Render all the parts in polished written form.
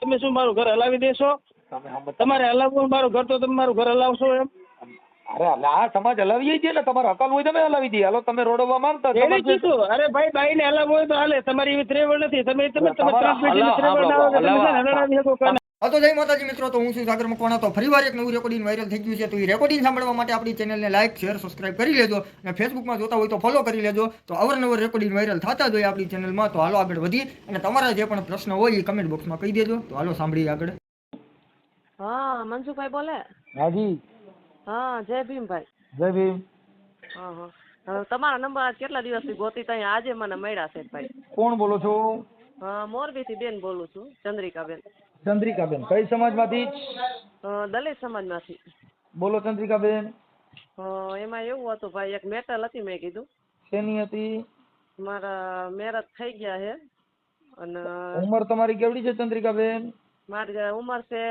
તમે શું મારું ઘર હલાવી દેશો? તમે સમજ તમારે હલાવવું મારું ઘર તો તમે મારું ઘર હલાવશો એમ? અરે એટલે આ સમાજ હલાવીએ છીએ ને, તમારે અકલ હોય તમે હલાવી દઈએ. હાલો તમે રોડવા માંગતા એને કીધું અરે ભાઈ બાઈને હલાવવું હોય તો હાલે, તમારી એવી ત્રેવડ નથી. તમે તમારા ત્રણ પેઢીની ત્રેવડ ના હોય કે તમે છે ને હલાવી શકો કાના. હા તો જય માતાજી મિત્રો, તો હું છું સાગર મકવાણા. તો ફરીવાર એક નવું રેકોર્ડિંગ વાયરલ થઈ ગયું છે. તો એ રેકોર્ડિંગ સાંભળવા માટે આપણી ચેનલને લાઈક શેર સબસ્ક્રાઇબ કરી લેજો, અને ફેસબુકમાં જોતા હોય તો ફોલો કરી લેજો. તો અવરનવર રેકોર્ડિંગ વાયરલ થતા જ હોય આપણી ચેનલમાં. તો હાલો આગળ વધી, અને તમારા જે પણ પ્રશ્ન હોય એ કમેન્ટ બોક્સમાં કહી દેજો. તો હાલો સાંભળીએ આગળ. હા મનસુખભાઈ બોલે. હાજી હા જય ભીમભાઈ. જય ભીમ. હા હા તમારા નંબર આજ કેટલા દિવસથી ગોતી ત્યાં આજે મને મળ્યા છે ભાઈ. કોણ બોલો છો? મોરબીથી બેન બોલું છું, ચંદ્રિકાબેન. ચંદ્રિકાબેન કઈ સમાજમાંથી? દલિત સમાજમાંથી. બોલો ચંદ્રિકાબેન. એમાં એવું હતું ભાઈ, એક મેટલ હતી, મેં કીધું. શેની હતી? મારા મેરેજ થઈ ગયા છે અને ઉંમર તમારી કેવડી છે ચંદ્રિકાબેન? મારી ઉંમર છે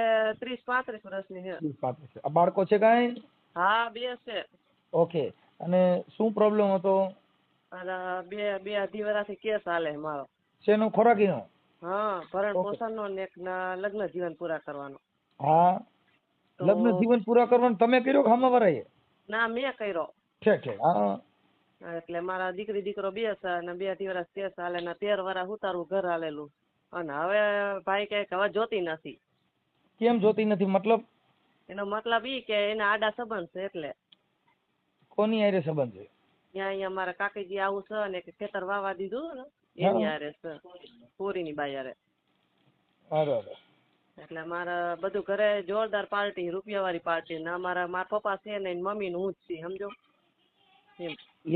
30-35 વર્ષની છે. 30-35. આ બાળકો છે કાંઈ? હા 2 છે. ઓકે. અને શું પ્રોબ્લેમ હતો? અને બે અઢી વર્ષથી કેસ હાલે મારો. શેનો? ખોરાકીનો? હા ભરણ પોષણનો ને એક લગ્ન જીવન પૂરા કરવાનો. હા લગ્ન જીવન પૂરા કરવાનું તમે કર્યો કે હામાં વરાય? ના મેં કર્યો. છે હા. એટલે મારા દીકરી દીકરો 2 છે અને 2-2.5 વર્ષ કેસ હાલે ને 13 વર્ષ ઉતારવું ઘર હાલેલું. અને હવે ભાઈ કે હવે જોતી નથી. કેમ જોતી નથી? મતલબ? એનો મતલબ ઈ કે એના આડા સંબંધ છે એટલે. કોની હારે સંબંધ છે? ત્યાં અહીંયા મારા કાકીજી આવું છે અને ખેતર વાવા દીધું ને એની હારે છે, પૂરીની બાઈ હારે. અરે એટલે મારા બધું ઘરે જોરદાર પાર્ટી, રૂપિયાવાળી પાર્ટી. ને મારા પપ્પા છે ને મમ્મી નું હું જ છીએ, સમજો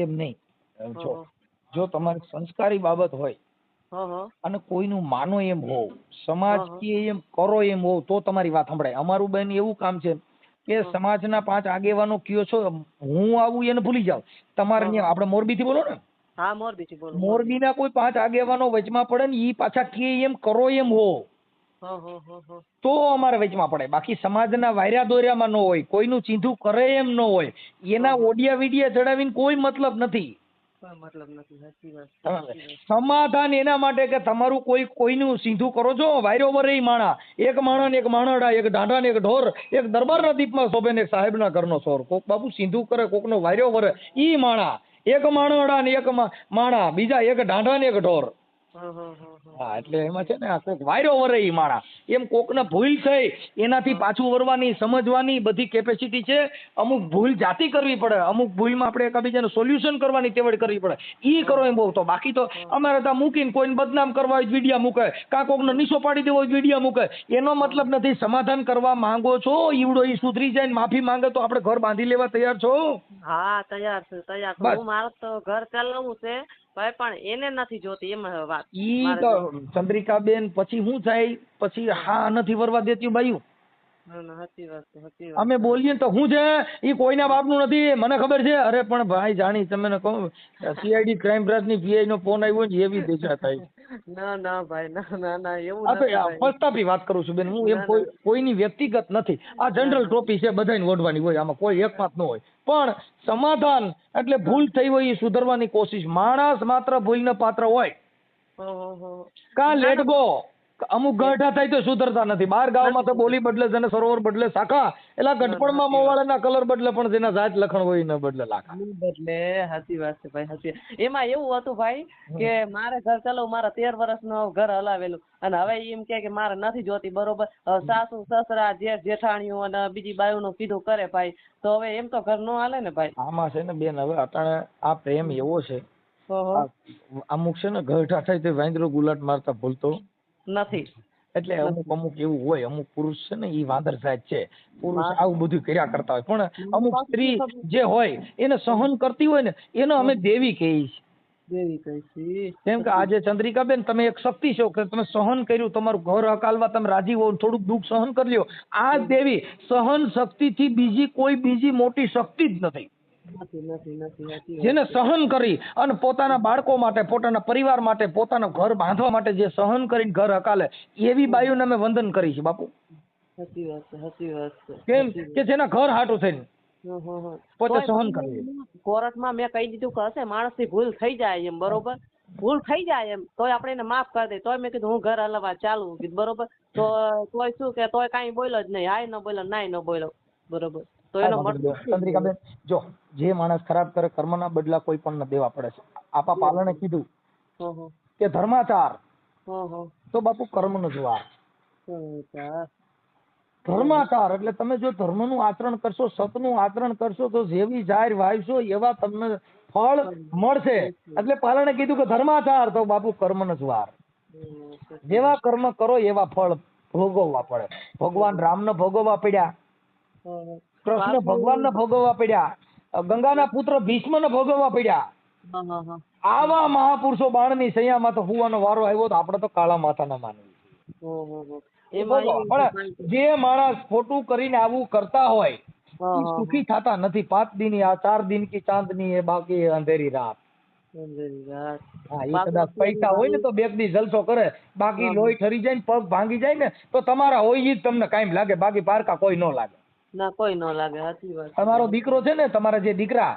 એમ નહીં. જો તમારી સંસ્કારી બાબત હોય અને કોઈનું માનો એમ હોવ, સમાજ કે એમ કરો એમ હોવ, તો તમારી વાત સંભળાય. અમારું બેન એવું કામ છે કે સમાજના 5 આગેવાનો કયો છો, હું આવું એને ભૂલી જાવ. તમારે આપણે મોરબી થી બોલો ને? હા મોરબી થી બોલો. મોરબીના કોઈ 5 આગેવાનો વચમાં પડે ને ઈ પાછા કે એમ કરો એમ હોવ તો અમારે વચમાં પડે. બાકી સમાજના વાયરા દોર્યામાં ન હોય, કોઈનું ચીંધું કરે એમ ન હોય, એના ઓડિયા વિડિયા ચડાવીને કોઈ મતલબ નથી. સમાધાન એના માટે કે તમારું કોઈનું સીધું કરો છો. વાયરો વરે માણા, એક માણા ને એક માણડા, એક ઢાંઢા ને એક ઢોર, એક દરબારના દીપમાં શોભે ને એક સાહેબના ઘરનો સોર. કોક બાપુ સીધું કરે, કોકનો વાયરો વરે ઈ માણા, એક માણડા ને એક માણા, બીજા એક ઢાંઢા ને એક ઢોર. હા એટલે એમાં છે ને આ કોક વાયરો વરે ઈ માણા. એમ કોકને ભૂલ થઈ એનાથી પાછું વરવાની, સમજવાની બધી કેપેસિટી છે. અમુક ભૂલ જાતિ કરવી પડે, અમુક ભૂલમાં આપણે એકબીજાનું સોલ્યુશન કરવાની તેવડ કરવી પડે. ઈ કરો એમ બહુ. તો બાકી તો અમારે ત્યાં મૂકીને કોઈને બદનામ કરવા હોય વિડિયા મૂકે, કાં કોકનો નીચો પાડી દેવો હોય વિડિયા મૂકે. એનો મતલબ નથી. સમાધાન કરવા માંગો છો, ઈવડો ઈ સુધરી જાય ને માફી માંગે તો આપણે ઘર બાંધી લેવા તૈયાર છો? હા તૈયાર છે, તૈયાર છું. હું મારે તો ઘર ચલાવવું છે ભાઈ, પણ એને નથી જોતી એમ વાત. ઈ તો ચંદ્રિકાબેન પછી શું થાય? પછી હા નથી વરવા દેતી બાયું. અમે બોલીએ તો હું છે ઈ કોઈના બાપનું નથી, મને ખબર છે. અરે પણ ભાઈ જાણી તમે કહું સીઆઈડી ક્રાઇમ બ્રાન્ચ ની પીઆઈ નો ફોન આવ્યો ને એવી દિશા થાય. ના ભાઈ ના એવું નથી. પસ્તાપી વાત કરું છું બેન હું. એમ કોઈની વ્યક્તિગત નથી. આ જનરલ ટોપી છે, બધાને ઓઢવાની હોય, આમાં કોઈ એક વાત ન હોય. પણ સમાધાન એટલે ભૂલ થઈ હોય એ સુધારવાની કોશિશ. માણસ માત્ર ભૂલને પાત્ર હોય. કા લેટ ગો. અમુક ગઢા થાય તો સુધરતા નથી. 12 ગામમાં તો બોલી બદલે છે ને સરોવર બદલે શાખા. એટલે ગઢપણમાં મોવાળાના કલર બદલે પણ જેના જાત લખણ હોય ન બદલે લાખા. બદલે. સાચી વાત છે ભાઈ, સાચી. એમાં એવું હતું ભાઈ કે મારે ઘર ચલાવું, મારા 13 વર્ષનું ઘર હલાવેલું, અને હવે એમ કે મારે નથી જોતી, બરોબર. સાસુ સસરા જેઠ જેઠાણીઓ અને બીજી બાયુનું કીધું કરે ભાઈ, તો હવે એમ તો ઘર નો હાલે ને ભાઈ. આમાં છે ને બેન હવે અટાણે આ પ્રેમ એવો છે, અમુક છે ને ગઢા થાય તો વાંદરો ગુલાટ મારતા ભૂલતો નથી. એટલે અમુક એવું હોય. અમુક પુરુષ છે ને ઈ વાંદર જાત છે. પુરુષ આવું બધું કર્યા કરતા હોય, પણ અમુક સ્ત્રી જે હોય એને સહન કરતી હોય ને એને અમે દેવી કહીએ છીએ. કેમ કે આજે ચંદ્રિકાબેન તમે એક શક્તિ છો કે તમે સહન કર્યું, તમારું ઘર હકાલવા તમે રાજી હો, થોડુંક દુઃખ સહન કરી લ્યો. આ દેવી સહન શક્તિ થી બીજી મોટી શક્તિ જ નથી. જેને સહન કરી અને પોતાના બાળકો માટે, પોતાના પરિવાર માટે, પોતાના ઘર બાંધવા માટે જે સહન કરીને ઘર હકાલે એવી બાયુને અમે વંદન કરી છે બાપુ. કેમ કે જેના ઘર હાટું થઈને પોતે સહન કરી. કોર્ટમાં મેં કહી દીધું કે હશે માણસ ની ભૂલ થઈ જાય એમ, બરોબર. ભૂલ થઈ જાય એમ તોય આપણે એને માફ કરી દઈએ. તોય મેં કીધું હું ઘર હલવા ચાલુ કીધું બરોબર. તો તોય શું કે તોય કાંઈ બોલ્યો જ નહીં, હાય ન બોલ્યો નાય ન બોલ્યો બરોબર. તો એનો મતલબ ચંદ્રિકાબેન જો જે માણસ ખરાબ કરે કર્મના બદલા કોઈ પણ દેવા પડે છે. આપા પાલને કીધું કે ધર્માચાર તો બાપુ કર્મનો જવાબ. ધર્માચાર એટલે તમે જો ધર્મનું આચરણ કરશો, સતનું આચરણ કરશો તો જેવી જાહેર વાવશો એવા તમને ફળ મળશે. એટલે પાલને કીધું કે ધર્માચાર તો બાપુ કર્મનો જવાબ. જેવા કર્મ કરો એવા ફળ ભોગવવા પડે. ભગવાન રામને ભોગવવા પડ્યા, કૃષ્ણ ભગવાનને ભોગવવા પડ્યા, ગંગાના પુત્ર ભીષ્મને ભોગવવા પડ્યા. આવા મહાપુરુષો બાણની સૈયામાં તો હુવાનો વારો આવ્યો તો આપણે તો કાળા માથાના માનવી. પણ જે માણસ ખોટું કરીને આવું કરતા હોય એ સુખી થતા નથી. 5 દિન આ 4 દિન કી ચાંદની એ બાકી અંધેરી રાત. હા, એ કદાચ પૈસા હોય ને તો 2 દી જલસો કરે, બાકી લોહી ઠરી જાય ને પગ ભાંગી જાય ને તો તમારા હોય ઈ જ તમને કાયમ લાગે, બાકી પારકા કોઈ ન લાગે. ના કોઈ ન લાગે. સાચી વાત. તમારો દીકરો છે ને, તમારા જે દીકરા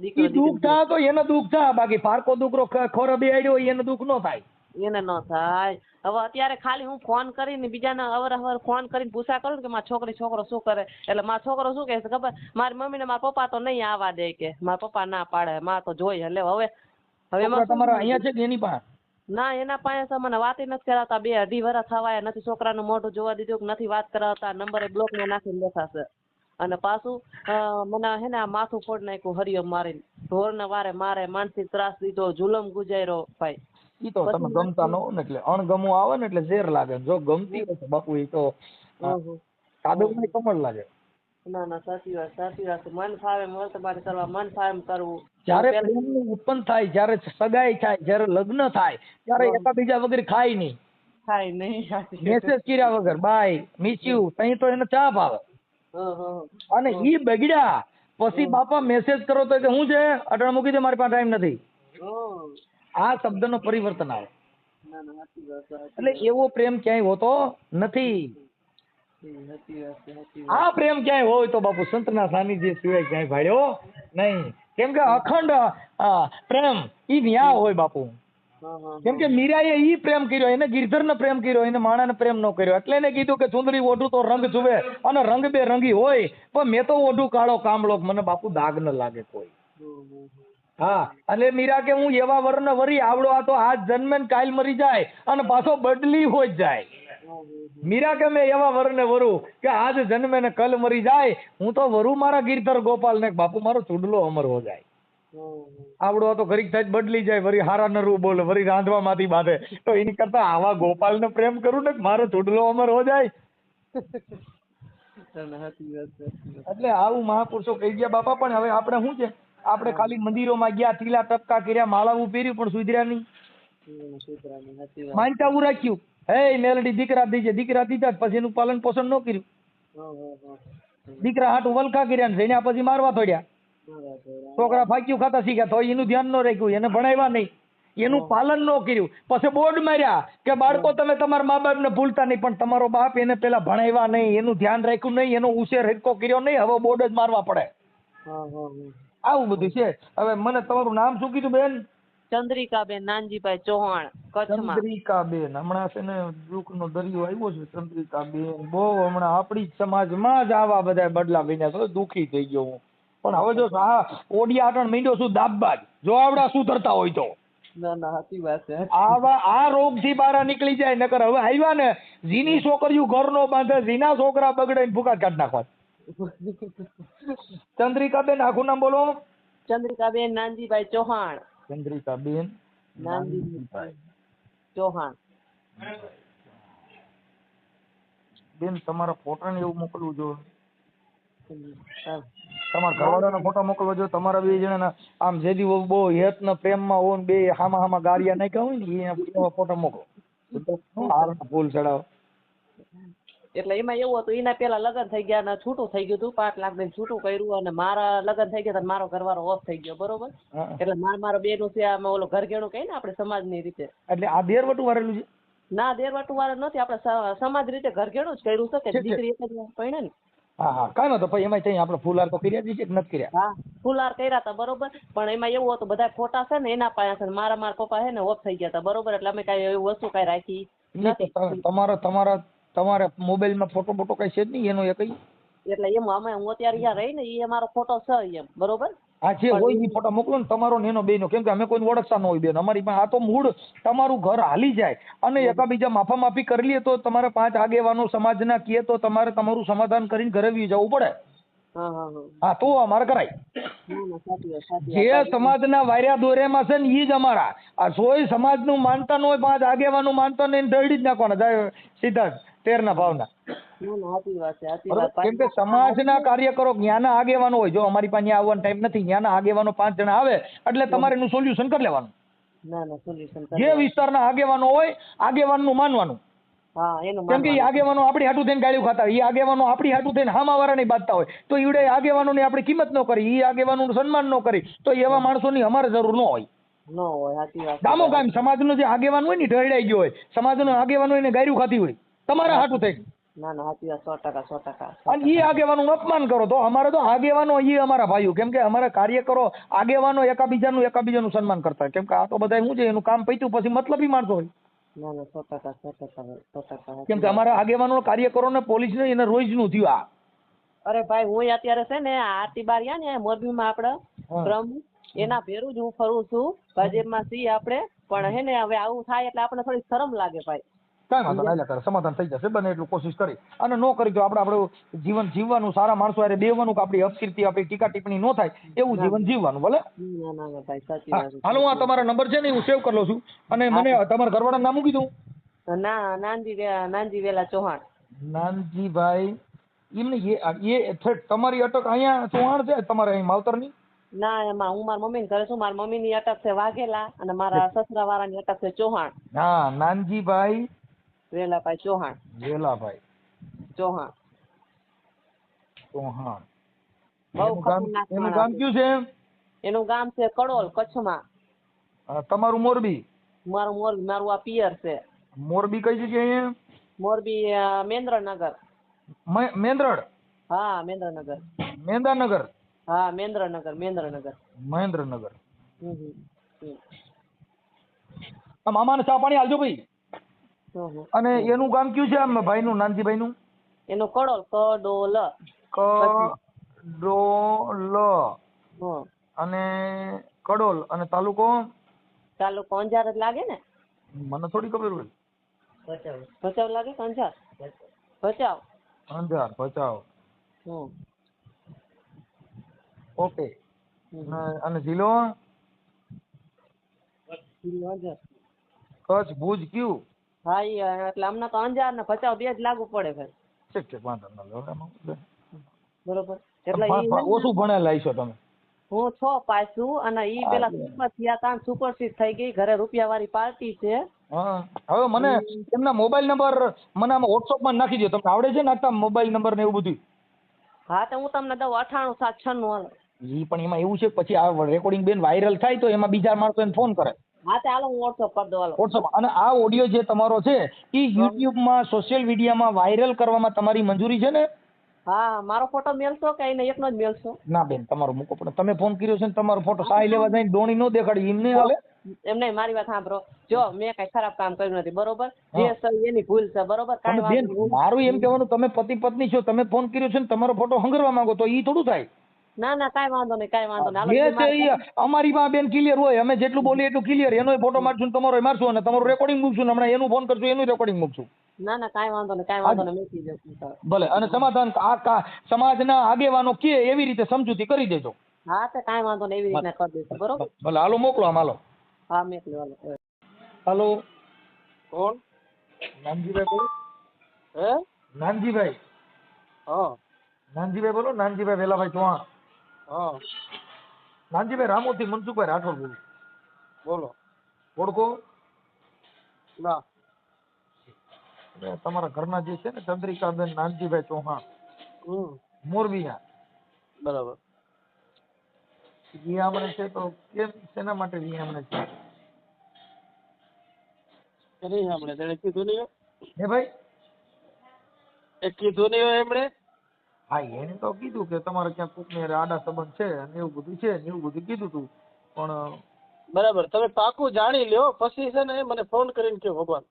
ઈ દુઃખ થાય તો એને દુઃખ થાય, બાકી પારકો દીકરો ખોર બેડ્યો એને દુઃખ ન થાય. એને ન થાય. હવે અત્યારે ખાલી હું ફોન કરીને બીજાને અવરહવર ફોન કરીને પૂછા કરું કે મારા છોકરી છોકરો શું કરે, એટલે મારા છોકરો શું કહે છે ખબર, મારી મમ્મી ને મારા પપ્પા તો નહીં આવવા દે કે મારા પપ્પા ના પાડે, માં તો જોઈ. એટલે હવે તમારા અહીંયા છે કે એની પાસે? ના, એના પાસે મને વાત નથી કરાવતા. 2-2.5 વર્ષ થવાયા નથી, છોકરાનું મોઢું જોવા દીધું કે નથી વાત કરાવતા. નંબરે બ્લોક માં નાખીને બેઠા છે. અને પાછું મને હે ને આ માથું ફોડ નાખ્યું હરિયમ મારીને, ઢોર ને વારે મારે, માનસિક ત્રાસ દીધો, જુલમ ગુજાર્યો ભાઈ. ઈ તો તમે ગમતા ન હો ને એટલે અણગમું આવે ને એટલે ઝેર લાગે. જો ગમતી હોય તો બાપુ ઈ તો કાદવમાં કમળ લાગે. ના ના, સાચી વાત સાચી વાત. મન ફાવે મળતબારી કરવા, મન ફાવે કરવું. જયારે પ્રેમ ઉત્પન્ન થાય, જયારે સગાઈ થાય, જયારે લગ્ન થાય ત્યારે એકાબીજા વગર ખાય નહીં, થાય નહીં. મેસેજ કર્યા વગર બાય મિસ યુ તઈ તો એને ચા ભાવે. અને ઈ બગડ્યા પછી બાપા મેસેજ કરો તો કે હું છે અટણ મૂકી દે, મારી પાસે ટાઈમ નથી. આ શબ્દનો પરિવર્તન આવે. એટલે એવો પ્રેમ ક્યાંય હોતો નથી. આ પ્રેમ ક્યાંય હોય તો બાપુ સંતના સાનિધ્ય સિવાય ક્યાંય ભાડ્યો નહીં. કેમ કે અખંડ પ્રેમ ઈ ન્યા હોય બાપુ. કેમ કે મીરાએ ઈ પ્રેમ કર્યો, એને ગિરધરને પ્રેમ કર્યો, એને માણાને પ્રેમ ન કર્યો. એટલે એને કીધું કે ચુંદડી ઓઢું તો રંગ જુએ, અને રંગ બે રંગી હોય, પણ મેં તો ઓઢું કાળો કામળો, મને બાપુ દાગ ન લાગે કોઈ. હા, અને મીરા કે હું એવા વરને વરી આવડો, આ તો આજ જન્મે ને કાલ મરી જાય અને પાછો બદલી હોય જાય. મીરા કે મેં એવા વરને વરું કે આજ જન્મે ને કલ મરી જાય, હું તો વરું મારા ગિરધર ગોપાલ ને બાપુ મારો ચૂડલો અમર હો જાય. આવડો તો ઘડીક થાય બદલી જાય, વરી હારા નરું બોલે, વરી રાંધવા માંથી બાંધે, તો એની કરતા આવા ગોપાલ ને પ્રેમ કરું ને મારો ચૂડલો અમર હો જાય. એટલે આવું મહાપુરુષો કહી ગયા બાપા. પણ હવે આપણે શું છે, આપણે ખાલી મંદિરોમાં ગયા, ટીલા ટપકા કર્યા, માળાવું પહેર્યું, પણ સુધર્યા નહીં. માનતાવું રાખ્યું, હે મેલડી દીકરા દીજે, દીકરા દીધા પછી એનું પાલન પોષણ ન કર્યું. દીકરા હાટું વલખા કર્યા ને જઈને પછી મારવા થોડ્યા. છોકરા ફાક્યું ખાતા શીખ્યા તો એનું ધ્યાન ન રાખ્યું, એને ભણાવ્યા નહીં, એનું પાલન ન કર્યું. પછી બોર્ડ માર્યા કે બાળકો તમે તમારા મા બાપ ને ભૂલતા નહીં, પણ તમારો બાપ એને પેલા ભણાવ્યા નહીં, એનું ધ્યાન રાખ્યું નહીં, એનો ઉછેર હરકો કર્યો નહીં, હવે બોર્ડ જ મારવા પડે. આવું બધું છે. હવે મને તમારું નામ શું કીધું બેન? ચંદ્રિકાબેન નાનજીભાઈ ચૌહાણ, કચ્છમાં. ચંદ્રિકાબેન, હમણાં છે ને દુઃખનો દરિયો આવ્યો છે. ચંદ્રિકાબેન બહુ હમણાં આપણી સમાજમાં જ આવા બધા બદલા બન્યા તો દુઃખી થઈ ગયો હું. પણ હવે જો આ ઓડિયા આટણ મીંડો શું દાબબાજ, જો આવડા સુધરતા હોય તો. ના ના, સાચી વાત છે. આવા આ રોગ થી બહાર નીકળી જાય. નકર હવે આવ્યા ને જીની છોકરીઓ ઘર નો બાંધે, જીના છોકરા બગડે ફૂકાટ કાઢ નાખવા. ચંદ્રિકાબેન આખું નામ બોલો? ચંદ્રિકાબેન નાનજીભાઈ ચૌહાણ. ચંદ્રિકાબેન નાનજીભાઈ ચૌહાણ. બેન તમારા ફોટા ને એવું મોકલવું જોઈએ, તમારા ઘરવાળાનો ફોટો મોકલવો જોઈએ. તમારા 2 જણાના આમ જેદી બહુ હેત ને પ્રેમમાં હોય ને 2 હામા હામા ગારિયા નાખ્યા હોય ને એવા ફોટો મોકલો. ફૂલ ચડાવો. એટલે એમાં એવું હતું, એના પેલા લગ્ન થઈ ગયા ને છૂટું થઈ ગયું હતું, 5 લાખ દઈને છૂટું કર્યું, અને મારા લગ્ન થઈ ગયા મારો ઘરવાળો ઓફ થઈ ગયો બરોબર. એટલે મારો બેનું છે આમાં ઓલો ઘરઘેણું કહીએ ને આપણે સમાજની રીતે. એટલે આ દેરવટું વાળેલું છે? ના, દેરવટું વાળું નથી, આપણે સમાજ રીતે ઘરઘેણું જ કર્યું છે કે દીકરી એક જ પરણે ને. હા હા કાંઈ નતો પછી એમાં ત્યાં આપણે ફૂલહાર તો કર્યા જ છે કે નથી કર્યા? હા ફુલાર કર્યા હતા બરોબર, પણ એમાં એવું હતું બધા ફોટા છે ને એના પાસે છે ને મારા પપ્પા છે ને ઓફ થઈ ગયા હતા બરોબર, એટલે અમે કઈ એવી વસ્તુ કઈ રાખી ઈ તો નથી. તમારા મોબાઈલમાં ફોટો બોટો કઈ છે જ નહીં એનો એ કઈ? એટલે એમ અમે હું અત્યારે અહીંયા રહી ને એ અમારો ફોટો છે એમ બરોબર. આ જે પણ હોય એ ફોટો મોકલો ને તમારો ને એનો બેનો, કેમ કે અમે કોઈને ઓળખતા ન હોય બેન અમારી પાસે. આ તો મૂળ તમારું ઘર હાલી જાય અને એકાબીજા માફા માફી કરી લે તો તમારે 5 આગેવાનો સમાજના કહે તો તમારે તમારું સમાધાન કરીને ઘરે વી જવું પડે. હા હા હા હા તો અમારે કરાય. ના ના સાચી વાત સાચી જે વાત. સમાજના વાર્યા દોર્યામાં છે ને ઈ જ અમારા. આ સોય સમાજનું માનતા ન હોય, 5 આગેવાનું માનતા ને ઢળી જ નાખવાના જાય સીધા તેરના ભાવના. ના ના સાચી વાત છે સાચી બરોબર? વાત. કેમ કે સમાજના કાર્યકરો જ્ઞાના આગેવાનો હોય. જો અમારી પાસે અહીંયા આવવાનો ટાઈમ નથી, જ્ઞાના આગેવાનો 5 જણા આવે એટલે તમારે એનું સોલ્યુશન કરી લેવાનું. ના ના સોલ્યુશન જે વિસ્તારના આગેવાનો હોય આગેવાનનું માનવાનું. હા એનું કેમ કે એ આગેવાનો આપણી હાટું થઈને ગાળ્યું ખાતા હોય, એ આગેવાનો આપણી હાટું થઈને હામાવાળા નહીં બાંધતા હોય, તો ઈવડે આગેવાનોની આપણે કિંમત ન કરી, એ આગેવાનોનું સન્માન ન કરી, તો એવા માણસોની અમારે જરૂર ન હોય. ન હોય સાચી વાત. ગામો ગામ સમાજનો જે આગેવાન હોય ને ઢળાઈ ગયો હોય, સમાજનો આગેવાન હોય ને ગાળ્યું ખાતી હોય તમારા હાટું થઈને, ના ના સાચી વાત 100%. અને એ આગેવાનોનું અપમાન કરો તો અમારે તો આગેવાનો એ અમારા ભાઈઓ, કેમ કે અમારા કાર્યકરો આગેવાનો એકાબીજાનું સન્માન કરતા હોય. કેમ કે આ તો બધા શું છે એનું કામ પત્યું પછી મતલબી માણસો હોય. ના ના 100%. કેમ કે અમારા આગેવાનો કાર્યકરોને પોલીસને એને રોજનું થયું આ. અરે ભાઈ હું અત્યારે છે ને આરતી બાર ગયા ને મોરબીમાં આપણે બ્રહ્મ એના ભેરું જ હું ફરું છું. ભાજપમાં છીએ આપણે, પણ હે ને હવે આવું થાય એટલે આપણે થોડી શરમ લાગે ભાઈ. કાંઈ વાંધો નહીં, કરે સમાધાન થઈ જશે, બને એટલું કોશિશ કરી. અને ન કરી તો આપણું જીવન જીવવાનું, સારા માણસો હારે બેહવાનું, કે આપણી અપકીર્તિ આપણી ટીકા ટિપ્પણી ન થાય એવું જીવન જીવવાનું ભલે. ના ના ભાઈ સાચી હા, વાત છે. હાલો આ તમારા નંબર છે ને હું સેવ કરી લઉં છું, અને મને તમારા ઘરવાળાનું નામ મૂકી દઉં. ના નાનજી વેલા ચૌહાણ. નાનજીભાઈ એમને એ તમારી અટક અહીંયા ચૌહાણ છે તમારે અહીં માવતરની? ના એમાં હું મારા મમ્મી ઘરે છું. મારા મમ્મી ની અટક છે વાઘેલા અને મારા સસરા વાળા ની અટક છે ચૌહાણ. હા, નાનજીભાઈ વેલાભાઈ ચૌહાણ. વેલાભાઈ ચૌહાણ ચૌહાણ. બહુ એનું ગામ ખતરનાક. કયું છે? એનું ગામ છે કડોલ, કચ્છમાં. તમારું મોરબી? મારું મોરબી, મારું આ પિયર છે. મોરબી કઈ જગ્યાએ? મોરબી મેંદ્રનગર. મેંદ્રડ? હા મેંદ્રનગર. મેંદાનગર? હા મેંદ્રનગર. મહેન્દ્રનગર. હમ. આ મામાને ચા પાણી આલજો ભાઈ. હમ. અને એનું ગામ કયું છે આમ ભાઈનું, નાનજીભાઈનું? એનું કડોલ, કડોલ. કડોલ. અને કડોલ અને તાલુકો? તાલુકો અંજાર જ લાગે ને? મને થોડી ખબર હોય. ભચાઉ લાગે કે અંજાર? ભચાઉ. અંજાર, ભચાઉ. હમ. ઓકે. અને જિલ્લો? અંજાર. કચ્છ, ભુજ કયું? હા એટલે અમને તો અંજાર ને ભચાઉ બે જ લાગુ પડે ભાઈ. ઠીક વાંધો ન. બરોબર. એટલે ઓછું ભણેલા છો તમે? હું 6 પાસ છું અને ઈ પેલા સુપર થયા તા, સુપરસીટ થઈ ગઈ, ઘરે રૂપિયા વાળી પાર્ટી છે. હા, હવે મને એમના મોબાઈલ નંબર મને આમાં WhatsApp માં નાખી દો. તમને આવડે છે નાખતા મોબાઈલ નંબર ને એવું બધું? હા તો હું તમને દઉં 987696 હાલો. ઈ પણ એમાં એવું છે પછી આ રેકોર્ડિંગ બેન વાયરલ થાય તો એમાં બીજા માણસો એને ફોન કરે. હા તો હાલો હું WhatsApp કરી દઉં હાલો. WhatsApp. અને આ ઓડિયો જે તમારો છે એ YouTube માં, સોશિયલ મીડિયામાં વાયરલ કરવામાં તમારી મંજૂરી છે ને? હા મારો ફોટો મેલશો કે એને એકનો જ મેલશો? ના બેન તમારો મૂકો, પણ તમે ફોન કર્યો છે ને તમારો ફોટો સાઈ લેવા જઈને ડોણી નો દેખાડી એમને હાલે? એમ નહીં, મારી વાત સાંભળો. જો મેં કઈ ખરાબ કામ કર્યું નથી બરોબર, જે એની ભૂલ છે બરોબર. તમે બેન મારું એમ કહેવાનું, તમે પતિ પત્ની છો, તમે ફોન કર્યો છે ને તમારો ફોટો હંગરવા માંગો તો ઈ થોડું થાય? ના ના કાંઈ વાંધો નહીં, કાંઈ વાંધો નહીં. જે છે ઈ અમારી માં બેન ક્લિયર હોય, અમે જેટલું બોલીએ એટલું ક્લિયર. એનોય ફોટો મારશું ને તમારો મારશું, અને તમારું રેકોર્ડિંગ મૂકશું, હમણાં એનું ફોન કરશું એનું રેકોર્ડિંગ મૂકશું. ના ના કાંઈ વાંધો નહીં, કાંઈ વાંધો નહીં, મૂકી દઉં. ભલે. અને સમાધાન આ સમાજના આગેવાનો કે એવી રીતે સમજૂતી કરી દેજો. હા તો કાંઈ વાંધો નહીં, એવી રીતના કરી દઈશું બરોબર. ભલે હાલો મોકલો આમ. હાલો હા મોકલો હાલો. હાલો. કોણ? નાનજીભાઈ બોલો. હે? નાનજીભાઈ? હા નાનજીભાઈ બોલો. નાનજીભાઈ વેલાભાઈ ચૌહાણ. હા નાનજીભાઈ રામોથી મનસુખભાઈ રાઠોડ બોલું. બોલો. ઓળખો? ના. તમારા ઘરના જે છે ને ચંદ્રિકાબેન નાનજીભાઈ ચૌહાણ, મોરબીના. બરાબર. વિયામણે છે તો કેમ, શેના માટે વિયામણે છે? નહીં સાંભળે, તેણે કીધું નહીં. હે ભાઈ? એ કીધું નહીં હોય એમણે? હા એને તો કીધું કે તમારે ક્યાંક કોકની હારે આડા સંબંધ છે અને એવું બધું છે ને એવું બધું કીધું તું પણ બરાબર, તમે પાકું જાણી લ્યો પછી છે ને મને ફોન કરીને કહો ભગવાન.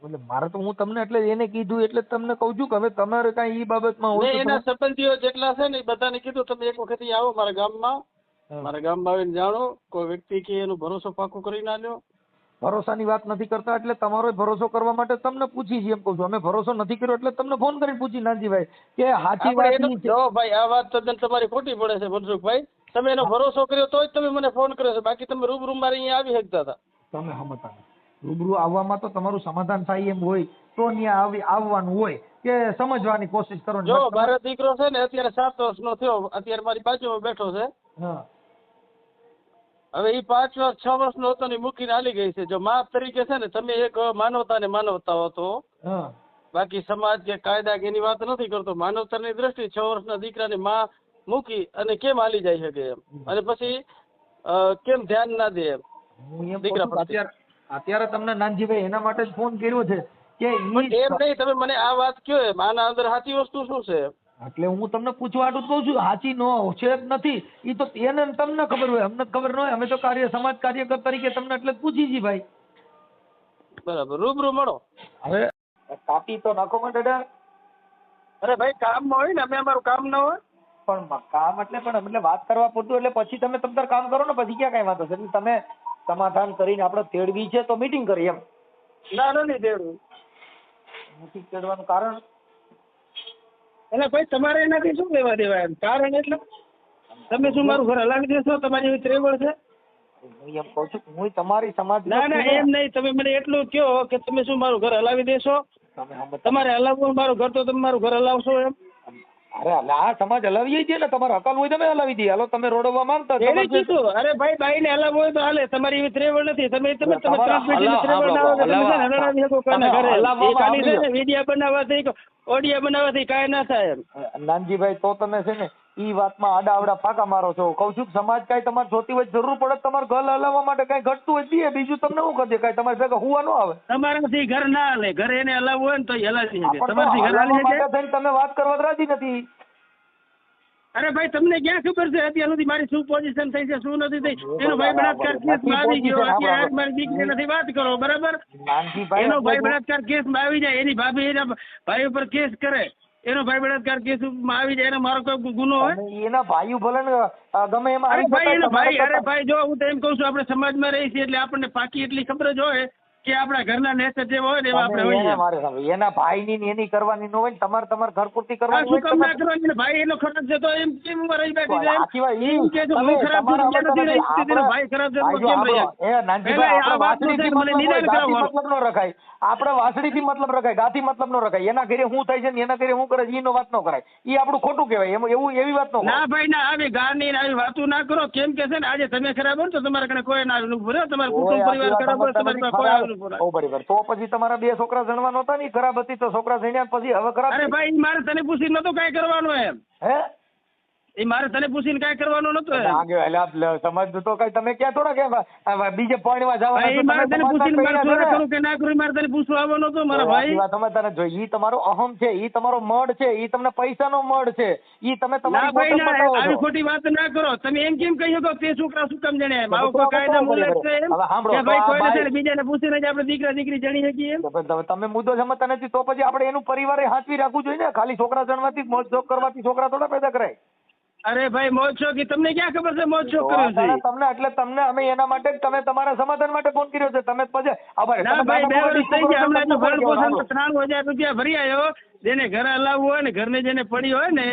એટલે મારે તો હું તમને એટલે એને કીધું એટલે જ તમને કહું છું કે હવે તમારે કાંઈ ઈ બાબતમાં હોય મેં તો એના સંબંધીઓ જેટલા છે ને એ બધાને કીધું તમે એક વખત અહીં આવો મારા ગામમાં આવીને જાણો, કોઈ વ્યક્તિ કે એનો ભરોસો પાકું કરી ના લ્યો. ભરોસાની વાત નથી કરતા એટલે તમારો ભરોસો કરવા માટે તમને પૂછી છીએ એમ કહું છું. અમે ભરોસો નથી કર્યો એટલે તમને ફોન કરીને પૂછી નાનજીભાઈ કે સાચી આપણે વાત એનો ઈ છે. જો ભાઈ આ વાત તદ્દન તમારી ખોટી પડે છે મનસુખભાઈ. તમે એનો ભરોસો કર્યો તો જ તમે મને ફોન કર્યો છે, બાકી તમે રૂબરૂ મારે અહીંયા આવી શકતા હતા. તમે સમજતા નથી. રૂબરૂ આવવામાં તો તમારું સમાધાન થાય એમ હોય તો ત્યાં આવવાનું હોય કે સમજવાની કોશિશ કરો. જો મારો દીકરો છે ને અત્યારે 7 વર્ષનો થયો, અત્યારે મારી બાજુમાં બેઠો છે. હા હવે એ 5 વર્ષ 6 વર્ષનો હતો ને ઈ મૂકીને હાલી ગઈ છે. જો મા તરીકે છે ને તમે એક માનવતા હતો, હા બાકી સમાજ કે કાયદા કે એની વાત નથી કરતો. માનવતાની દ્રષ્ટિ 6 વર્ષના દીકરાને માં મૂકી અને કેમ હાલી જાય શકે એમ, અને પછી કેમ ધ્યાન ના દે એમ હું એમ દીકરા કહું છું, અત્યારે તમને નાનજીભાઈ એના માટે જ ફોન કર્યો છે કે પણ એમ નહીં, તમે મને આ વાત કયો એમ આના અંદર સાચી વસ્તુ શું છે? એટલે હું તમને પૂછવા હાટું જ કહું છું. સાચી નો છે જ નથી ઈ તો એને તમને ખબર હોય, અમને ખબર ન હોય. અમે તો સમાજ કાર્યકર તરીકે તમને એટલે જ પૂછી છીએ ભાઈ. બરાબર, રૂબરૂ મળો. હવે કાપી તો નાખો માં દાદા. અરે ભાઈ કામમાં હોય ને, અમે અમારું કામ ના હોય. પણ કામ એટલે વાત કરવા પૂરતું, એટલે પછી તમે તમતાર કામ કરો ને, પછી ક્યાં કઈ વાંધો છે. એટલે તમે સમાધાન કરીને આપણે તેડવી છે તો મીટિંગ કરી એમ. ના નથી તેડવું. નથી તેડવાનું કારણ એટલે ભાઈ તમારે એનાથી શું લેવા દેવા એમ? કારણ એટલે તમે શું મારું ઘર હલાવી દેશો? તમારી એવી ત્રેવડ છે? હું એમ કહું છું કે હું તમારી સમાજ ના ના એમ નહીં, તમે મને એટલું કહો કે તમે શું મારું ઘર હલાવી દેશો? તમારે હલાવવું મારું ઘર તો તમે મારું ઘર હલાવશો એમ? અરે આ સમાજ હલાવીએ છીએ ને, તમારે અકલ હોય તમે હલાવી દઈએ. હાલો તમે રોડવા માંગતા એને કીધું અરે ભાઈ બાઈને હલાવવું હોય તો હાલે, તમારી એવી ત્રેવડ નથી. તમે ત્રાસ પેટીની ત્રેવડ ના હોય કે તમે છે ને હલાવી શકો કોઈના ઘરે. એ ખાલી છે ને વિડીયો બનાવવાથી ઓડિયો બનાવવાથી કાંઈ ના થાય એમ. નાનજીભાઈ તો તમે છે ને ઈ વાતમાં આડા આવડા ફાંકા મારો છો. કહું છું કે સમાજ કાંઈ તમારે જોતી હોય જરૂર પડે તમારે ઘર હલાવવા માટે કાંઈ ઘટતું હોય દે, બીજું તમને શું કરી દે? કાંઈ તમારે ભેગા હુવા ન આવે. તમારાથી ઘર ના હાલે, ઘરે એને હલાવવું હોય ને તો હલાવી શકે. તમારાથી ઘર હાલી શકે? તમે વાત કરવા જ રાજી નથી. અરે ભાઈ તમને ક્યાં ખબર છે અત્યાર સુધી મારી શું પોઝિશન થઈ છે શું નથી થઈ? એનો ભાઈ બળાત્કાર કેસમાં આવી ગયો, અત્યારે મારી દીકરી નથી વાત કરો બરાબર. એનો ભાઈ બળાત્કાર કેસમાં આવી જાય, એની ભાભી એના ભાઈ ઉપર કેસ કરે, એનો ભાઈ બળાત્કાર કેસમાં આવી જાય, એનો મારો કોઈ ગુનો હોય? એના ભાઈ ભલે ને ગમે એમાં અરે ભાઈ એનો ભાઈ, અરે ભાઈ જો હું તો એમ કહું છું આપણે સમાજમાં રહીએ છીએ એટલે આપણને પાકી એટલી ખબર જ હોય કે આપણા ઘરના નેચર જેવો હોય ને એવા આપણે હોઈએ. એના ભાઈ ની એની કરવાની ન હોય, તમારે ઘર પૂરતી કરવાની શું કામ ના કરવાની? ભાઈ એનો ખરાબ છે તો એમ કેમ રહી બેઠી છે? એમ કે જો હું ખરાબ છું નથી રહી શકતી, ભાઈ ખરાબ છે તો કેમ રહી? આ વાતનું છે મને નિદાન કરાવવાનું. મતલબ ન રખાય, આપણે વાસળી થી મતલબ રખાય, ગાથી મતલબ ન રખાય. એના ઘરે શું થાય છે ને એના ઘરે શું કરે છે એનો વાત ન કરાય. એ આપણું ખોટું કહેવાય. એવું એવી વાત ન ના ભાઈ ના, આવી ગાની આવી વાતો ના કરો. કેમ કે છે ને આજે તમે ખરાબ હો તો તમારા કને કોઈ ના આવેલું ભરે, તમારા કુટુંબ પરિવાર ખરાબ હોય તમારા કોઈ આવેલું ભરે. બરાબર, તો પછી તમારા 2 છોકરા જણવા નહોતા ને? ખરાબ હતી તો છોકરા જણ્યા પછી હવે ખરાબ. અરે ભાઈ મારે તને પૂછીને નતો કાંઈ કરવાનું એમ. હે એ મારે તને પૂછીને કાંઈ કરવાનું નતું એમ. સમજ તો કઈ તમે ક્યાં થોડા કે બીજે પાણીમાં જવાના? મારે તને પૂછીને મારે ચોરા કરું કે ના કરું મારે તને પૂછવા આવવાનો હતો મારા ભાઈ. સમજતા ને જો ઈ તમારો અહમ છે, ઈ તમારો મડ છે, ઈ તમને પૈસાનો મડ છે, ઈ તમે ના ભાઈ ના, આવી ખોટી વાત ના કરો. તમે એમ કેમ કહી શકો તે છોકરા શું કામ જણે એમ? આવું કોઈ કાયદા મુલક છે એમ કે ભાઈ કોઈને છે ને બીજાને પૂછીને જ આપણે દીકરા દીકરી જણી શકીએ એમ? તમે મુદ્દો સમજતા નથી તો પછી આપણે એનું પરિવારે હાંચવી રાખવું જોઈએ ને. ખાલી છોકરા જણવાથી મોજ શોખ કરવાથી છોકરા થોડા પેદા કરાય. અરે ભાઈ મોજ શોખ તમને ક્યાં ખબર છે મોજ શોખ કર્યો છે? તમને એટલે તમને અમે એના માટે જ તમે તમારા સમાધાન માટે ફોન કર્યો છે. તમે પછી ના ભાઈ 2 વર્ષ થઈ ગયા, હમણાં તો ભરણ પોષણ 93,000 રૂપિયા ભરી આવ્યો. જેને ઘર હલાવવું હોય ને, ઘરને જેને પડી હોય ને,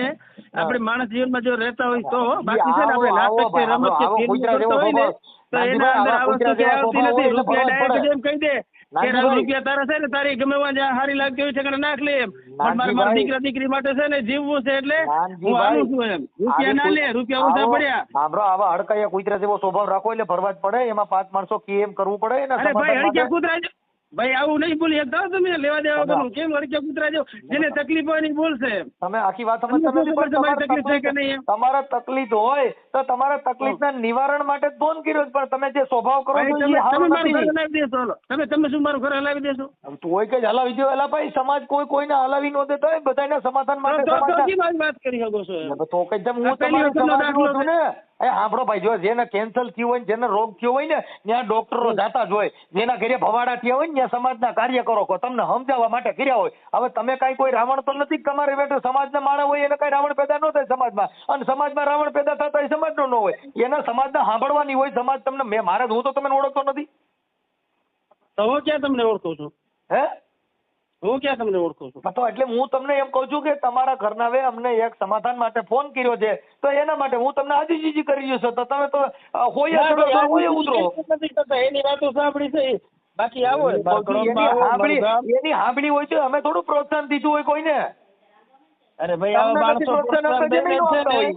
આપણે માણસ જીવનમાં જો રહેતા હોય તો, બાકી છે ને આપણે નાટક કે રમત કે ફિલ્મ કરતા હોય ને તો એના અંદર આ વસ્તુ કે આવતી નથી. રૂપિયા ડાયરેક્ટ એમ કહી દે કે રૂપિયા તારા છે ને તારી ગમે ત્યાં સારી લાગતી હોય છે નાખ લે એમ. પણ મારા દીકરા દીકરી માટે છે ને જીવવું છે એટલે હું આવું છું એમ. રૂપિયા ના લે, રૂપિયા ઓછા પડ્યા. સાંભળો, આવા હડકાયા કૂતરા જેવો સ્વભાવ રાખો એટલે ભરવા જ પડે. એમાં 5 માણસો કે એમ કરવું પડે. અરે ભાઈ હડક્યા કૂતરા ભાઈ આવું નહીં બોલી શકતા હો તમે, લેવા દેવા વગરનું. કેમ અડક્યા કૂતરા જેવું? જેને તકલીફ હોય ને ઈ બોલશે. તમે આખી વાત તમને સમજતા શું નથી, ખબર પણ છે મારી તકલીફ છે કે નહીં એમ? તમારા તકલીફ હોય તો તમારા તકલીફના નિવારણ માટે જ ફોન કર્યો છે, પણ તમે જે સ્વભાવ કરો ભાઈ છો તમે એ હારો તમે મારું ઘર નથી. હલાવી દેશો. હાલો. તમે શું મારું ઘર હલાવી દેશો? તું હોય કે હલાવી દો. એલા ભાઈ, સમાજ કોઈને હલાવી ન દેતો હોય, બધાના સમાધાન માટે તો સમાજના કેમ આવી વાત કરી શકો છો એમ? તો કઈ જેમ હું આ પહેલી તમારા વખતનો સમાજનો દાખલો છું ને. એ સાંભળો ભાઈ, જો જેને કેન્સર થયું હોય ને, જેને રોગ થયો હોય ને, ત્યાં ડોક્ટરો જાતા જ હોય. જેના ઘરે ભવાડા થયા હોય ને, ત્યાં સમાજના કાર્યકરો તમને સમજાવવા માટે કર્યા હોય. હવે તમે કઈ કોઈ રાવણ તો નથી કે તમારે બેઠો સમાજના માણસ હોય એને કઈ રાવણ પેદા ન થાય સમાજમાં, અને સમાજમાં રાવણ પેદા થતા એ સમાજનો ન હોય. એના સમાજના સાંભળવાની હોય. સમાજ તમને હું તો તમને ઓળખતો નથી. તો હું ક્યાં તમને ઓળખું છું? હે? હું ક્યાં તમને ઓળખું છું? તો એટલે હું તમને એમ કહું છું કે તમારા ઘરના વે અમને એક સમાધાન માટે ફોન કર્યો છે, તો એના માટે હું તમને આજીજી કરી રહ્યો છું. તો તમે તો હોય ના ભાઈ, હોય ઉતરો. નથી કરતા. એની વાતો સાંભળી છે. બાકી આવો એની સાંભળી હોય તો અમે થોડું પ્રોત્સાહન દીધું હોય કોઈને. અરે ભાઈ આવા તમને નથી માણસો પ્રોત્સાહન આપતા જેને ન આપતા હોય.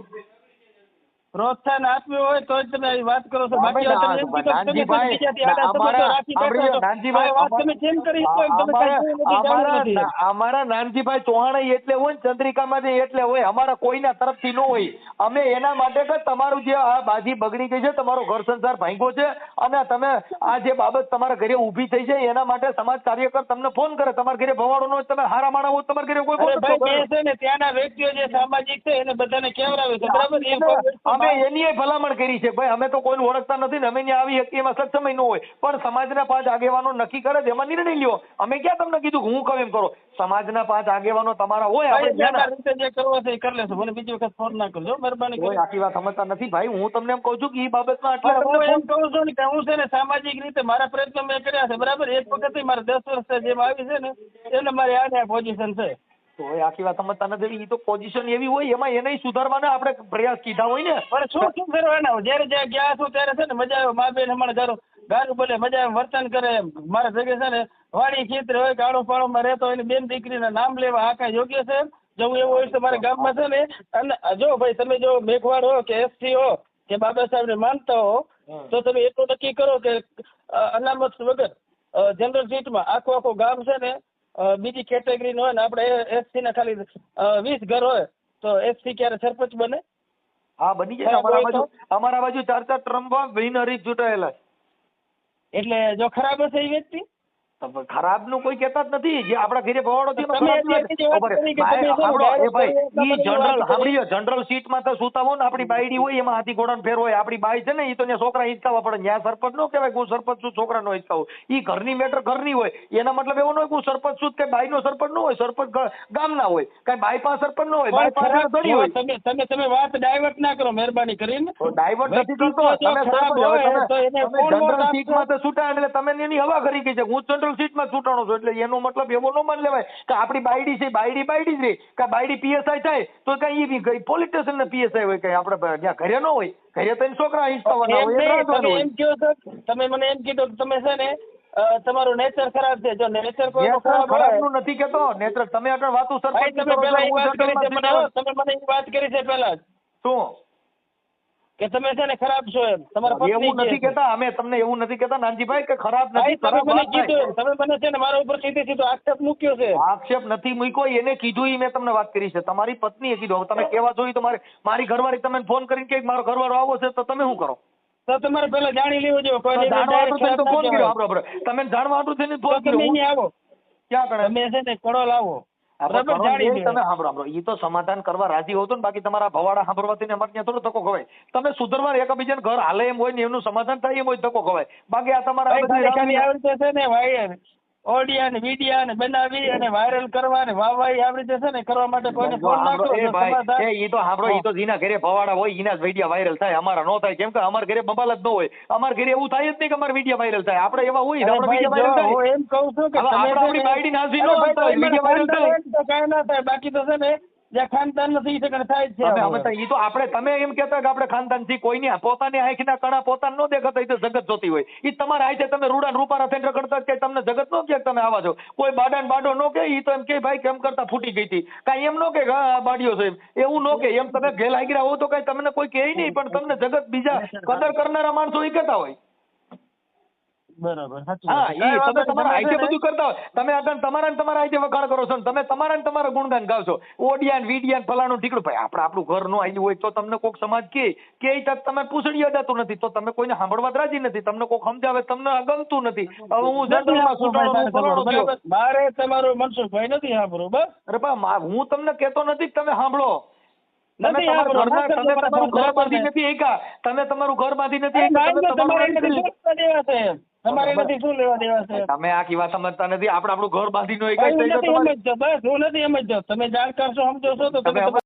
પ્રોત્સાહન આપ્યું હોય તો જ તમે આવી વાત કરો છો. બાકી અમે તમે એમ કીધું કે તમે નાનજીભાઈ, બીજાથી આડા સંબંધો રાખી બેઠા છો. નાનજીભાઈ, આ વાત તમે કેમ કરી શકો? તમે કાંઈ જોયું નથી, જાણ્યું નથી. અમારા નાનજીભાઈ ચૌહાણ એટલે હોય ને, ચંદ્રિકામાં એટલે હોય, અમારા કોઈના તરફથી ન હોય. અમે એના માટે કે તમારું જે આ બાજી બગડી ગઈ છે, તમારો ઘર સંસાર ભાંગ્યો છે, અને તમે આ જે બાબત તમારા ઘરે ઊભી થઈ છે એના માટે સમાજ કાર્યકર તમને ફોન કરે. તમારા ઘરે ભવાડો નો તમે હારા માણા હોય, તમારા ઘરે કોઈ અરે ભાઈ કહે છે ને, ત્યાંના વ્યક્તિઓ જે સામાજિક છે એને બધાને કેવડાવે છે, બરાબર? એ કોઈ વસ્તુ અમે એની ભલામણ કરી છે ભાઈ. અમે તો કોઈને ઓળખતા નથી ને, અમે ત્યાં આવી શકીએ એમાં સક્ષમ ન હોય, પણ સમાજના 5 આગેવાનો નક્કી કરે એમાં નિર્ણય લ્યો. અમે ક્યાં તમને કીધું કે હું કહું એમ કરો? સમાજના 5 આગેવાનો તમારા હોય. ભાઈ, આપણે જેના રીતે જે કરવો છે એ કરી લેશો. મને બીજી વખત ફોન ના કરજો, મહેરબાની કોઈ કરી. આખી વાત સમજતા નથી ભાઈ. હું તમને એમ કહું છું કે એ બાબતમાં પણ હું આટલા એમ કહું છું ને કે હું છે ને સામાજિક રીતે મારા પ્રયત્નો મેં કર્યા છે, બરાબર? એક વખત મારે 10 વર્ષ જેમ આવી છે ને એટલે મારી આ પોઝિશન છે. તો આખી વાત સમજતા નથી. એ તો પોઝિશન એવી હોય, એમાં એને સુધારવાના આપણે પ્રયાસ કીધા હોય ને. પણ શું કરવાના? જયારે જ્યાં ગયા છો ત્યારે છે ને મજા આવે. મા બેન હમણાં ધારો ગારું બોલે, મજા આવે, વર્તન કરે. મારા ભેગે છે ને વાડી ખેતર હોય, કાળો પાળોમાં રહેતો હોય, બેન દીકરીના નામ લેવા આ કાંઈ યોગ્ય છે? જો હું એવું હોય તો મારા ગામમાં છે ને, અને જો ભાઈ તમે જો મેઘવાડ હો કે એસટી હો કે બાબા સાહેબને માનતા હો, તો તમે એટલું નક્કી કરો કે અનામત વગર જનરલ સીટમાં આખું ગામ છે ને બીજી કેટેગરી હોય ને, આપણે એસસી ના ખાલી 20 ઘર હોય તો એસસી ક્યારે સરપંચ બને? હા, બની જાય. અમારા બાજુ 4 ટર્મમાં બિનહરીફ ચૂંટાયેલા. એટલે જો ખરાબ હશે એ વ્યક્તિ ખરાબ નું કોઈ કહેતા જ નથી. જે આપણા ઘરે ભવાડો જનરલ સીટમાં તો સુતા હોય ને, આપણી બાયડી હોય એમાં હાથી ઘોડાનો ફેર હોય. આપણી બાઈ છે ને એ તો છોકરા હિંચકાવવા પડે. ત્યાં સરપંચ નો કહેવાય હું સરપંચ છું છોકરા નો હિંચકાવું. એ ઘરની મેટર ઘરની હોય. એના મતલબ એવો ન હોય હું સરપંચ છું કે બાઈ નો સરપંચ ન હોય. સરપંચ ગામના હોય, કઈ બાઈ પાસે સરપંચ ન હોય, બાઈ પાસે ધણી હોય. તમે વાત ડાયવર્ટ ના કરો મહેરબાની કરીને. ડાયવર્ટ નથી કરતો. જનરલ સીટમાં તો છૂટા એટલે તમે એની હવા કરી ગઈ છે. હું જનરલ સીટમાં છૂટાણો છું એટલે એનો મતલબ એવો ન માન લેવાય કે આપણી બાયડી છે બાયડી જ રહી. કે બાયડી પીએસઆઈ થાય તો કઈ એ પોલીસ સ્ટેશન ને પીએસઆઈ હોય, કઈ આપણે ત્યાં ઘરે ન હોય. ઘરે તો છોકરા હિંચકાવાના હોય. એમ કહો છો, તમે મને એમ કીધું કે તમે છે ને તમારું નેચર ખરાબ છે. જો નેચર કોઈ ખરાબ નું નથી કેતો. નેચર તમે આગળ વાતું સરપંચ તમે મને વાત કરી છે પહેલા શું કે તમે છે ને ખરાબ છો એમ? તમારા એવું નથી કેતા. અમે તમને એવું નથી કેતા નાનજીભાઈ કે ખરાબ નથી. તમે મને કીધું, તમે મને છે ને મારા ઉપર સીધો આક્ષેપ મૂક્યો છે. આક્ષેપ નથી મૂક્યો. એને કીધું એ મેં તમને વાત કરી છે. તમારી પત્નીએ કીધું. તમે કેવા જોઈએ તો મારી ઘરવાળી તમે ફોન કરીને કે મારો ઘરવાળો આવો છે તો તમે શું કરો? તો તમારે પેલા જાણી લેવું જોઈએ. ફોન કર્યો તમે જાણવા હતું તેને ફોન કર્યો. આવો ક્યાં કરે તમે છે ને કડો લાવો. તમે સાંભળો. એ તો સમાધાન કરવા રાજી હોતો ને. બાકી તમારા ભવાડા સાંભળવાથી અમારે ત્યાં થોડો ધક્કો ખવાય. તમે સુધરવા એકબીજાને ઘર હાલે એમ હોય ને એમનું સમાધાન થાય એમ હોય ધક્કો ખવાય. બાકી આ તમારા છે ને વાયર ઓડિયા ને વિડિયા ને બનાવી અને વાયરલ કરવા ને વાહવાઈ આવી રીતે છે ને કરવા માટે કોઈને ફોન ના કરો. એ તો સાંભળો. એ તો જેના ઘરે ભવાડા હોય એના જ વિડિયા વાયરલ થાય. અમારા નો થાય. કેમ કે અમારા ઘરે બબાલ જ ન હોય. અમારા ઘરે એવું થાય જ નહીં કે અમારા વિડિયા વાયરલ થાય. આપણે એવા હોય આપણે વિડિયા વાયરલ થાય. હું એમ કહું છું કે આપણી બાયડી નાસી નો વિડિયા વાયરલ થાય તો કાંઈ ના થાય. બાકી તો છે ને જ્યાં ખાનદાન નથી થાય છે. એ તો આપણે તમે એમ કહેતા કે આપણે ખાનદાન થી કોઈની પોતાની આંખના કણા પોતાને ન દેખાતા એ તો જગત જોતી હોય. એ તમારા આંખે તમે રૂડા રૂપારા થઈને રખડતા કે તમને જગત નો કે તમે આવા છો. કોઈ બાડા બાડો નો કે એ તો એમ કે ભાઈ કેમ કરતા ફૂટી ગઈ હતી. કાંઈ એમ નો કે બાડીઓ છે એવું નો કે. એમ તમે ઘેલ આગરા હો તો કઈ તમને કોઈ કહે નહીં. પણ તમને જગત બીજા કદર કરનારા માણસો એ કહેતા હોય. બરાબર સાચી હા વાત છે. એ કાંઈ તમે વાંધો તમારા નહીં. આઈતે બધું કરતા હોય તમે આગળ તમારા ને તમારા આઈતે વખાણ કરો છો ને તમે તમારા ને તમારા ગુણગાન ગાવ છો ઓડિયા ને વિડિયા ને ફલાણું ઠીકડું ભાઈ આપણે આપણું ઘર નું આવ્યું હોય તો તમને કોઈક સમાજ કે તમે પૂછડી અડાતું નથી તો તમે કોઈને સાંભળવા જ રાજી નથી તમને કોઈક સમજાવે તમને ગમતું નથી હવે હું નથી જનરલમાં સાંભળવું ભાઈ ફલાણો તમારું, થયો. બરાબર. મારે તમારું મનસુખભાઈ નથી સાંભળવું બસ. અરે બા હું તમને કહેતો નથી કે તમે સાંભળો તમે નથી તમારા સાંભળવું. ઘરમાં તમે ના તમારું ઘર કરજો, બાંધી બરાબર. નથી એકા તમે તમારું ઘર બાંધી નથી અરે એકા, ભાઈ, તમે તો તમારે તમારું એનાથી શું લેવા દેવા છે? તમારે એનાથી શું લેવા દેવા છે? તમે આખી વાત સમજતા નથી આપણે આપણું ઘર બાંધીને ભાઈ, હું એકા નથી સમજતો, બસ હું નથી સમજતો. તમે જાણકાર છો, સમજો છો તો તમે તમે